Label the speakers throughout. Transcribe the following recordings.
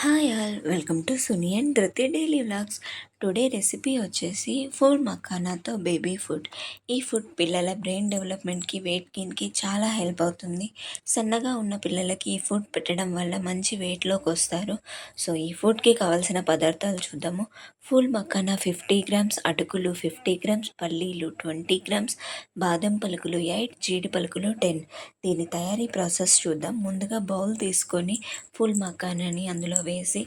Speaker 1: Hi all welcome to Suni and ధృతి daily vlogs. Today recipe వచ్చేసి full మఖానాతో baby food. ఈ food పిల్లల brain డెవలప్మెంట్కి, వెయిట్ గెయిన్కి చాలా హెల్ప్ అవుతుంది. సన్నగా ఉన్న పిల్లలకి ఈ ఫుడ్ పెట్టడం వల్ల మంచి వెయిట్లోకి వస్తారు. సో ఈ ఫుడ్కి కావాల్సిన పదార్థాలు చూద్దాము. ఫుల్ మఖానా 50 గ్రామ్స్, అటుకులు 50 గ్రామ్స్, పల్లీలు 20 గ్రామ్స్, బాదం పలుకులు 8, జీడి పలుకులు 10. దీని తయారీ ప్రాసెస్ చూద్దాం. ముందుగా బౌల్ తీసుకొని ఫుల్ మఖానాని అందులో వేసి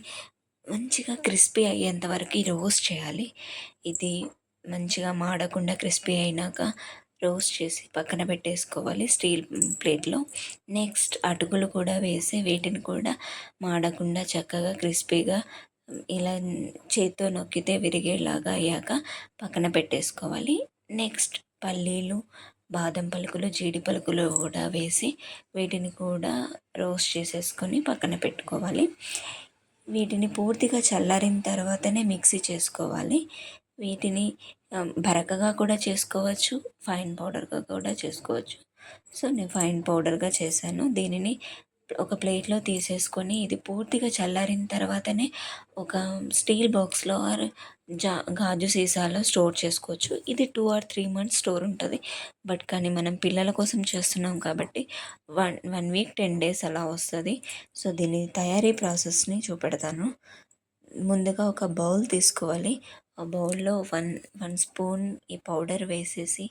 Speaker 1: మంచిగా క్రిస్పీ అయ్యేంత వరకు రోస్ట్ చేయాలి. ఇది మంచిగా మాడకుండా క్రిస్పీ అయినాక రోస్ట్ చేసి పక్కన పెట్టేసుకోవాలి స్టీల్ ప్లేట్లో. నెక్స్ట్ అటుకులు కూడా వేసి వీటిని కూడా మాడకుండా చక్కగా క్రిస్పీగా ఇలా చేత్తో నొక్కితే విరిగేలాగా అయ్యాక పక్కన పెట్టేసుకోవాలి. నెక్స్ట్ పల్లీలు, బాదం పలుకులు, జీడి పలుకులు కూడా వేసి వీటిని కూడా రోస్ట్ చేసేసుకొని పక్కన పెట్టుకోవాలి. వీటిని పూర్తిగా చల్లారిన తర్వాతనే మిక్సీ చేసుకోవాలి. వీటిని బరకగా కూడా చేసుకోవచ్చు, ఫైన్ పౌడర్గా కూడా చేసుకోవచ్చు. సో నేను ఫైన్ పౌడర్గా చేశాను. దీనిని ఒక ప్లేట్లో తీసేసుకొని ఇది పూర్తిగా చల్లారిన తర్వాతనే ఒక స్టీల్ బాక్స్లో ఆర్ గాజు సీసాలో స్టోర్ చేసుకోవచ్చు. ఇది 2 or 3 months స్టోర్ ఉంటుంది. బట్ కానీ మనం పిల్లల కోసం చేస్తున్నాం కాబట్టి 1 week 10 days అలా వస్తుంది. సో దీని తయారీ ప్రాసెస్ని చూపెడతాను. ముందుగా ఒక బౌల్ తీసుకోవాలి. ఆ బౌల్లో వన్ స్పూన్ ఈ పౌడర్ వేసేసి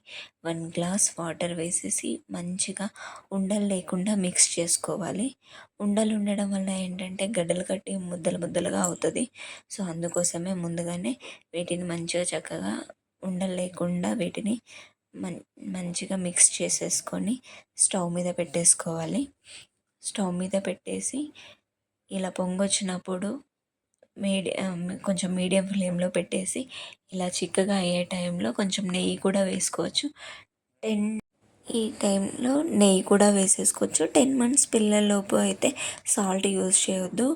Speaker 1: 1 గ్లాస్ వాటర్ వేసేసి మంచిగా ఉండలు లేకుండా మిక్స్ చేసుకోవాలి. ఉండలు ఉండడం వల్ల ఏంటంటే గడ్డలు కట్టి ముద్దలు ముద్దలుగా అవుతుంది. సో అందుకోసమే ముందుగానే వీటిని మంచిగా చక్కగా ఉండలు లేకుండా వీటిని మంచిగా మిక్స్ చేసేసుకొని స్టవ్ మీద పెట్టేసుకోవాలి. స్టవ్ మీద పెట్టేసి ఇలా పొంగొచ్చినప్పుడు కొంచెం మీడియం ఫ్లేమ్లో పెట్టేసి ఇలా చిక్కగా అయ్యే టైంలో కొంచెం నెయ్యి కూడా వేసుకోవచ్చు. ఈ టైంలో నెయ్యి కూడా వేసేసుకోవచ్చు. 10 months పిల్లలలోపు అయితే సాల్ట్ యూజ్ చేయొద్దు.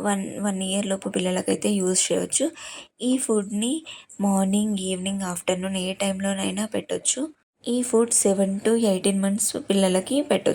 Speaker 1: 1 year లోపు పిల్లలకైతే యూజ్ చేయొచ్చు. ఈ ఫుడ్ని మార్నింగ్, ఈవినింగ్, ఆఫ్టర్నూన్ ఏ టైంలోనైనా పెట్టొచ్చు. ఈ ఫుడ్ 7 to 18 months పిల్లలకి పెట్టొచ్చు.